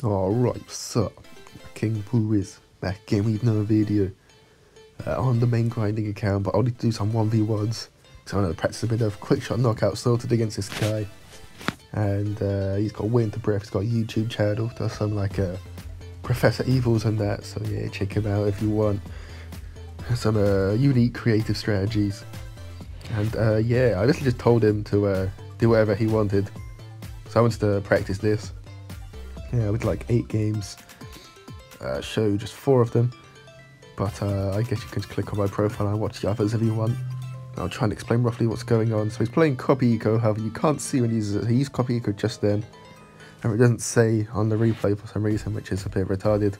Alright, so King Poo is back again with another video on the main grinding account, but I'll need to do some 1v1s. So I'm going to practice a bit of quick shot knockout sorted against this guy. And he's got Winter Breath, he's got a YouTube channel, does some like Professor Evils and that, so yeah, check him out if you want some unique creative strategies. And yeah, I literally just told him to do whatever he wanted, so I wanted to practice this. Yeah, with like 8 games, show just 4 of them, but I guess you can just click on my profile and watch the others if you want. I'll try and explain roughly what's going on. So he's playing Copy Eco, however you can't see when he uses it. He used Copy Eco just then, and it doesn't say on the replay for some reason, which is a bit retarded.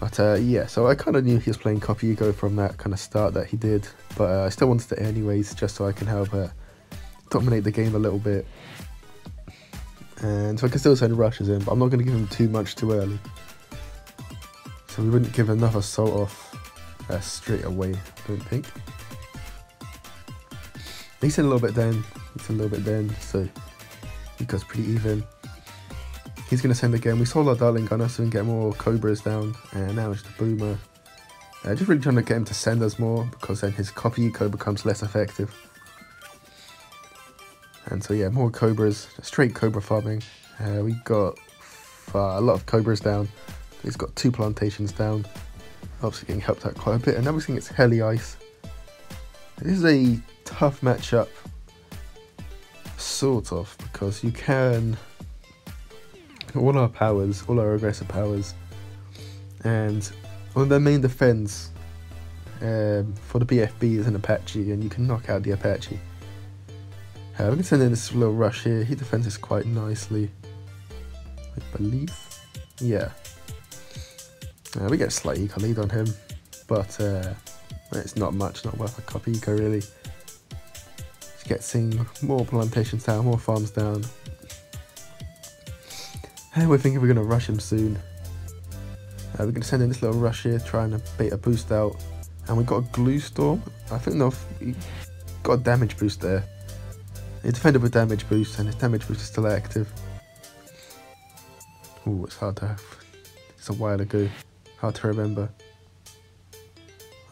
But yeah, so I kind of knew he was playing Copy Eco from that kind of start that he did, but I still wanted it anyways, just so I can help dominate the game a little bit. And so I can still send rushes in, but I'm not going to give him too much too early. So we wouldn't give another assault off straight away, I don't think. He's in a little bit then, so he goes pretty even. He's going to send again. We saw our Darling Gunner so we can get more Cobras down, and now it's the Boomer. Just really trying to get him to send us more, because then his Copy Eco becomes less effective. And so yeah, more Cobras, straight Cobra farming. We got a lot of Cobras down. He's got 2 plantations down. Obviously getting helped out quite a bit. And now we're seeing it's Heli Ice. This is a tough matchup, sort of, because you can all our powers, all our aggressive powers, and on their main defense for the BFB is an Apache, and you can knock out the Apache. We can send in this little rush here. He defends this quite nicely, I believe. Yeah. We get a slight eco lead on him, but it's not much, not worth a Copy Eco really. Just getting more plantations down, more farms down. And we're thinking we're going to rush him soon. We're going to send in this little rush here, trying to bait a boost out. And we got a Glue Storm. I think no, he got a damage boost there. He defended with damage boost, and his damage boost is still active. Ooh, it's hard to have. It's a while ago. Hard to remember.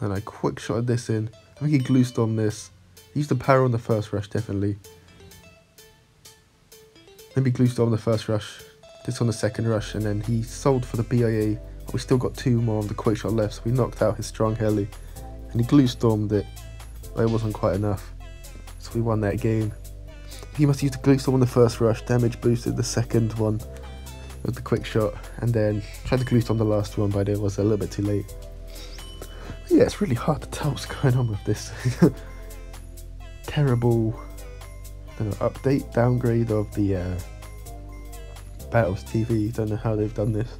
And I quick shotted this in. I think he Glue Stormed this. He used the power on the first rush, definitely. Maybe Glue Storm the first rush. This on the second rush, and then he sold for the BIA. But we still got 2 more of the quick shot left, so we knocked out his strong heli. And he Glue Stormed it, but it wasn't quite enough. So we won that game. He must use the Glue Storm on the first rush, damage boosted the second one with the quick shot, and then tried to Glue Storm the last one, but it was a little bit too late. But yeah, it's really hard to tell what's going on with this terrible, I don't know, update, downgrade of the Bloons TD. Don't know how they've done this.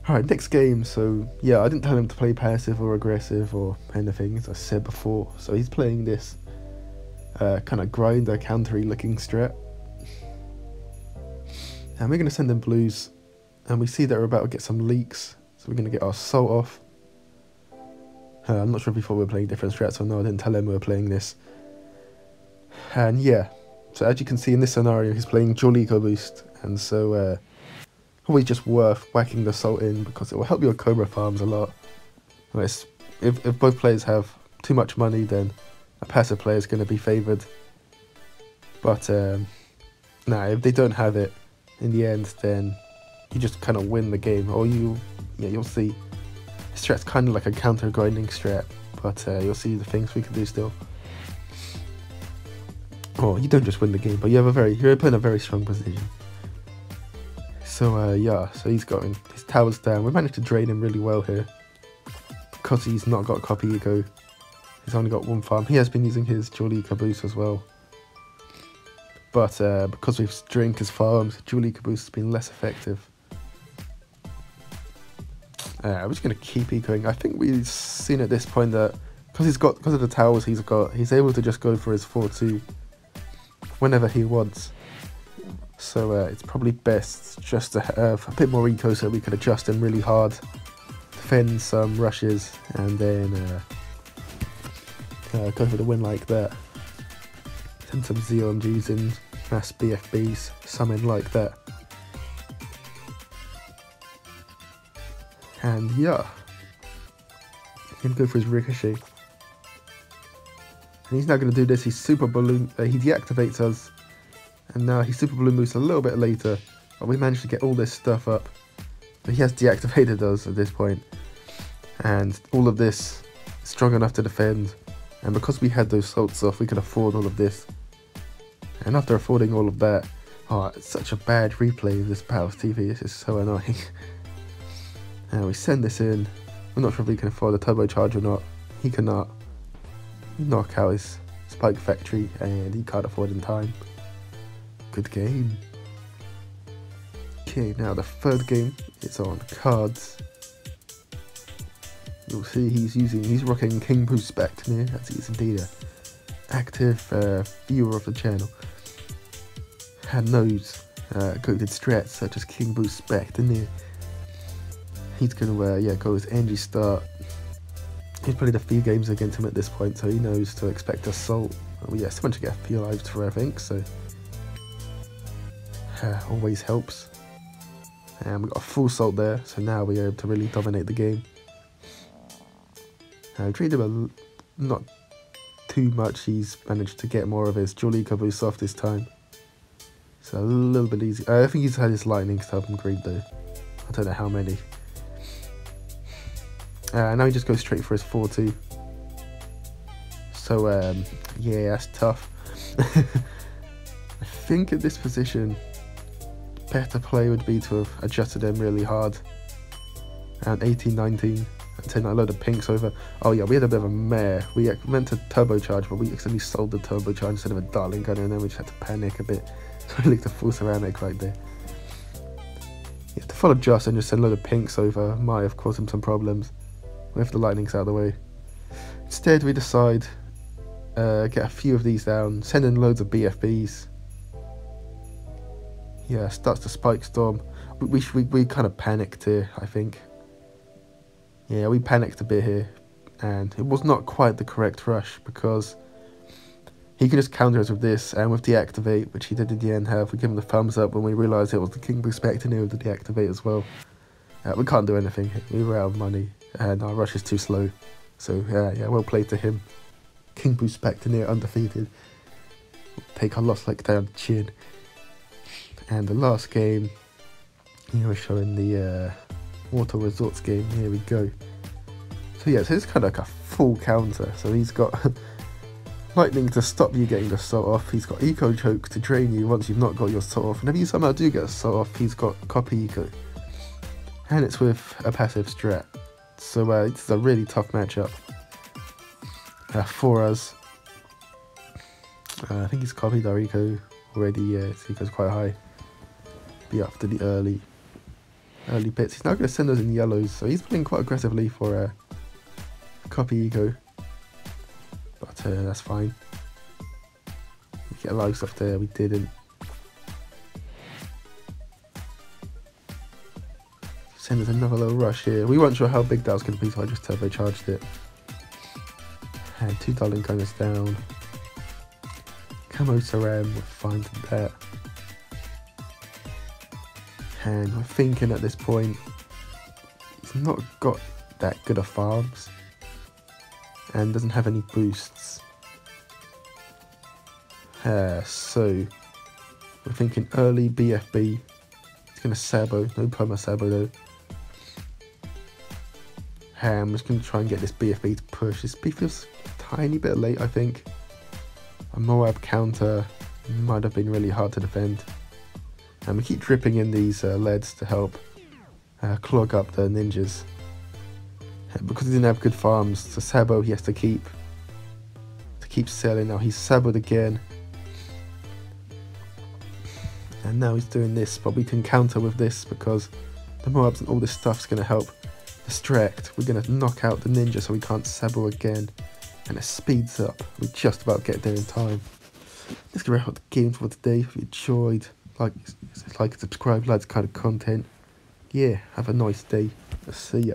Alright, next game. So yeah, I didn't tell him to play passive or aggressive or anything, as I said before. So he's playing this kind of grinder countery looking strat, and we're going to send in blues, and we see that we're about to get some leaks, so we're going to get our salt off. I'm not sure if he thought we were playing different strats or no. I didn't tell him we were playing this. And yeah, so as you can see in this scenario, he's playing dual eco boost, and so always just worth whacking the salt in, because it will help your Cobra farms a lot. If both players have too much money, then a passive player is going to be favoured. But nah, if they don't have it in the end, then you just kind of win the game. Or you'll see. This strat's kind of like a counter grinding strat, but you'll see the things we can do still. Or you don't just win the game, but you're put in a very strong position. So yeah, so he's got his towers down. We managed to drain him really well here, because he's not got Copy Eco. He's only got 1 farm. He has been using his dual eco boost as well, but because we've drained his farms, dual eco boost has been less effective. I'm just going to keep ecoing. I think we've seen at this point that because of the towers he's able to just go for his 4-2 whenever he wants. So it's probably best just to have a bit more eco, so we can adjust him really hard, defend some rushes, and then go for the win like that. Send some ZOMGs in, mass BFBs, some in like that. And yeah, he's going to go for his ricochet. And he's now going to do this. He's super balloon. He deactivates us. And now he super balloon boosts a little bit later. But we managed to get all this stuff up. But he has deactivated us at this point. And all of this is strong enough to defend. And because we had those salts off, we could afford all of this. And after affording all of that, oh, it's such a bad replay of this Bloons TD. This is so annoying. And we send this in. I'm not sure if we can afford a turbocharge or not. He cannot. Knock out his Spike Factory, and he can't afford in time. Good game. Okay, now the third game is on cards. You'll see he's rocking King Boo Spect here, as he is indeed a active viewer of the channel. And knows goated strats such as King Boo Spect in there. He's gonna go with Engie start. He's played a few games against him at this point, so he knows to expect assault. Well, yeah, someone to get a few lives for, I think, so always helps. And we got a full salt there, so now we're able to really dominate the game. Treated him not too much. He's managed to get more of his Jolly boost off this time. So a little bit easy. I think he's had his lightning to help him greed though. I don't know how many. Now he just goes straight for his 4-2. So yeah, that's tough. I think at this position, better play would be to have adjusted him really hard. Around 18-19. And turn a load of pinks over. Oh yeah, we had a bit of a mare. We meant to turbocharge, but we accidentally sold the turbocharge instead of a darling gun, and then we just had to panic a bit. So we looked a full ceramic right there. Yeah, to follow Joss and just send a load of pinks over might have caused him some problems. With the lightnings out of the way. Instead, we decide get a few of these down, send in loads of BFBs. Yeah, starts the Spike Storm. We kind of panicked here, I think. Yeah, we panicked a bit here, and it was not quite the correct rush because he can just counter us with this and with deactivate, which he did in the end have. We give him the thumbs up when we realised it was the King Boo Spect in here with the deactivate as well. We can't do anything. We were out of money, and our rush is too slow. So yeah, well played to him. King Boo Spect in here undefeated. Take our loss like down the chin. And the last game, we're showing the Water Resorts game. Here we go. So yeah, so it's kind of like a full counter. So he's got lightning to stop you getting the salt off. He's got eco choke to drain you once you've not got your salt off. And if you somehow do get a salt off, he's got copy eco. And it's with a passive strat. So it's a really tough matchup for us. I think he's copied our eco already. Yeah, his eco's quite high. Be after the early bits. He's now going to send us in yellows, so he's playing quite aggressively for copy eco. But that's fine. We get lives off there, we didn't. Send us another little rush here. We weren't sure how big that was going to be, so I just turbocharged it. And 2 darling gunners down. Camo Saram, we're fine to that. And we're thinking at this point, he's not got that good of farms. And doesn't have any boosts. So, we're thinking early BFB. He's going to Sabo, no perma Sabo though. I'm just going to try and get this BFB to push. This B feels a tiny bit late, I think. A Moab counter might have been really hard to defend. And we keep dripping in these leads to help clog up the ninjas. Because he didn't have good farms, to Sabo he has to keep selling. Now he's Saboed again. And now he's doing this, but we can counter with this because the Moabs and all this stuff's going to help distract. We're going to knock out the ninja so we can't Sabo again. And it speeds up. We just about get there in time. Let's get wrap up the game for today. If you enjoyed, like and subscribe, like this kind of content. Yeah, have a nice day. I'll see ya.